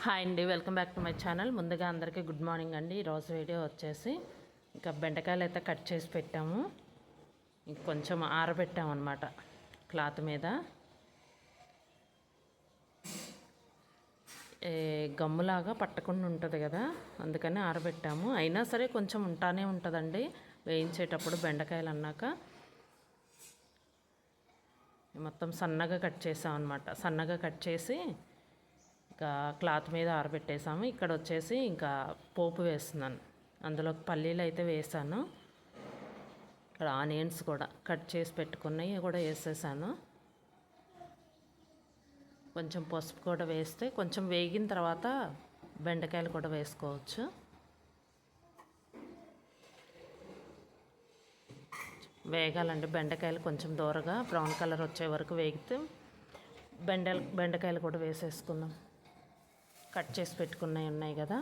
Hi అండి, welcome back to my channel. ముందుగా అందరికీ గుడ్ మార్నింగ్ అండి. ఈరోజు వీడియో వచ్చేసి ఇంకా బెండకాయలు అయితే కట్ చేసి పెట్టాము, ఇంకొంచెం ఆరబెట్టాము అనమాట క్లాత్ మీద. గమ్ములాగా పట్టకుండా ఉంటుంది కదా, అందుకని ఆరబెట్టాము. అయినా సరే కొంచెం ఉంటానే ఉంటుందండి వేయించేటప్పుడు. బెండకాయలు అన్నాక మొత్తం సన్నగా కట్ చేసాం అనమాట. సన్నగా కట్ చేసి ఇంకా క్లాత్ మీద ఆరబెట్టేసాము. ఇక్కడ వచ్చేసి ఇంకా పోపు వేస్తున్నాను. అందులో పల్లీలు అయితే వేసాను. ఇక్కడ ఆనియన్స్ కూడా కట్ చేసి పెట్టుకున్నవి కూడా వేసేసాను. కొంచెం పసుపు కూడా వేస్తే కొంచెం వేగిన తర్వాత బెండకాయలు కూడా వేసుకోవచ్చు. వేగాలండి బెండకాయలు, కొంచెం దూరగా బ్రౌన్ కలర్ వచ్చే వరకు వేగితే బెండకాయలు కూడా వేసేసుకుందాం. కట్ చేసి పెట్టుకున్నవి ఉన్నాయి కదా,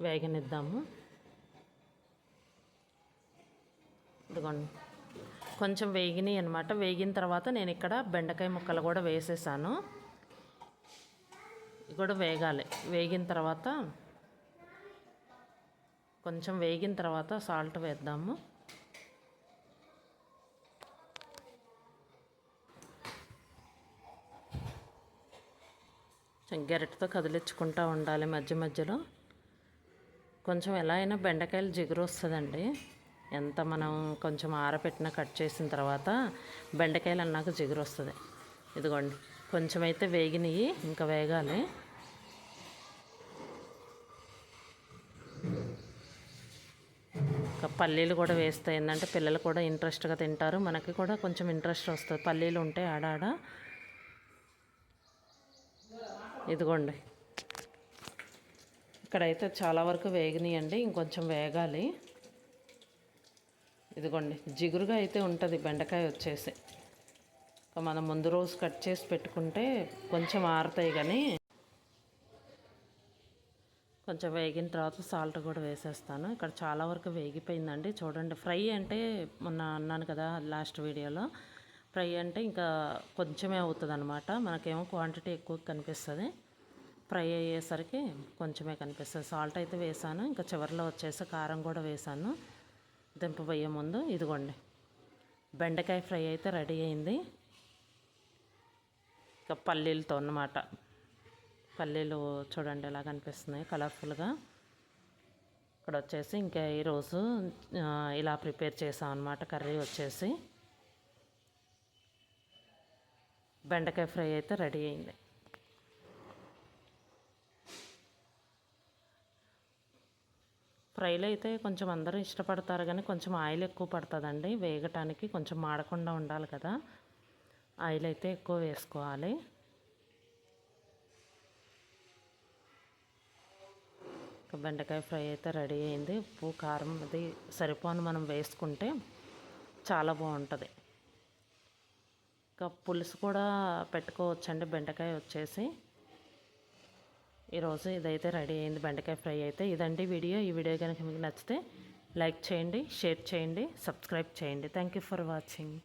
వేగనిద్దాము. ఇదిగోండి కొంచెం వేగినాయి అనమాట. వేగిన తర్వాత నేను ఇక్కడ బెండకాయ ముక్కలు కూడా వేసేసాను. ఇది కూడా వేగాలి. కొంచెం వేగిన తర్వాత సాల్ట్ వేద్దాము. గరిటతో కదిలించుకుంటూ ఉండాలి మధ్య మధ్యలో. కొంచెం ఎలా అయినా బెండకాయలు జిగురు వస్తుందండి. ఎంత మనం కొంచెం ఆరబెట్టిన కట్ చేసిన తర్వాత బెండకాయలు అన్నాక జిగురు వస్తుంది. ఇదిగోండి కొంచెం అయితే వేగినాయి, ఇంకా వేగాలి. పల్లీలు కూడా వేస్తే ఏంటంటే పిల్లలు కూడా ఇంట్రెస్ట్గా తింటారు, మనకి కూడా కొంచెం ఇంట్రెస్ట్ వస్తుంది పల్లీలు ఉంటే ఆడాడ. ఇదిగోండి ఇక్కడైతే చాలా వరకు వేగినాయండి, ఇంకొంచెం వేగాలి. ఇదిగోండి జిగురుగా అయితే ఉంటుంది బెండకాయ వచ్చేసి. మనం ముందు రోజు కట్ చేసి పెట్టుకుంటే కొంచెం ఆరుతాయి, కానీ కొంచెం వేగిన తర్వాత సాల్ట్ కూడా వేసేస్తాను. ఇక్కడ చాలా వరకు వేగిపోయిందండి. చూడండి, ఫ్రై అంటే మొన్న అన్నాను కదా లాస్ట్ వీడియోలో, ఫ్రై అంటే ఇంకా కొంచెమే అవుతుంది అనమాట. మనకేమో క్వాంటిటీ ఎక్కువ కనిపిస్తుంది, ఫ్రై అయ్యేసరికి కొంచెమే కనిపిస్తుంది. సాల్ట్ అయితే వేసాను, ఇంకా చివరిలో వచ్చేసి కారం కూడా వేసాను దింపబోయే ముందు. ఇదిగోండి బెండకాయ ఫ్రై అయితే రెడీ అయింది. ఇక పల్లీలతో అన్నమాట. పల్లీలు చూడండి ఎలా కనిపిస్తున్నాయి కలర్ఫుల్గా. ఇక్కడ వచ్చేసి ఇంకా ఈరోజు ఇలా ప్రిపేర్ చేసాం అన్నమాట. కర్రీ వచ్చేసి బెండకాయ ఫ్రై అయితే రెడీ అయింది. ఫ్రైలో అయితే కొంచెం అందరూ ఇష్టపడతారు, కానీ కొంచెం ఆయిల్ ఎక్కువ పడుతుందండి వేగటానికి. కొంచెం మాడకుండా ఉండాలి కదా, ఆయిల్ అయితే ఎక్కువ వేసుకోవాలి. బెండకాయ ఫ్రై అయితే రెడీ అయింది. ఉప్పు కారం అది సరిపోని మనం వేసుకుంటే చాలా బాగుంటుంది. ఇంకా పులుసు కూడా పెట్టుకోవచ్చండి బెండకాయ వచ్చేసి. ఈరోజు ఇదైతే రెడీ అయింది బెండకాయ ఫ్రై అయితే. ఇదండి వీడియో. ఈ వీడియో కనుక మీకు నచ్చితే లైక్ చేయండి, షేర్ చేయండి, సబ్స్క్రైబ్ చేయండి. Thank you for watching.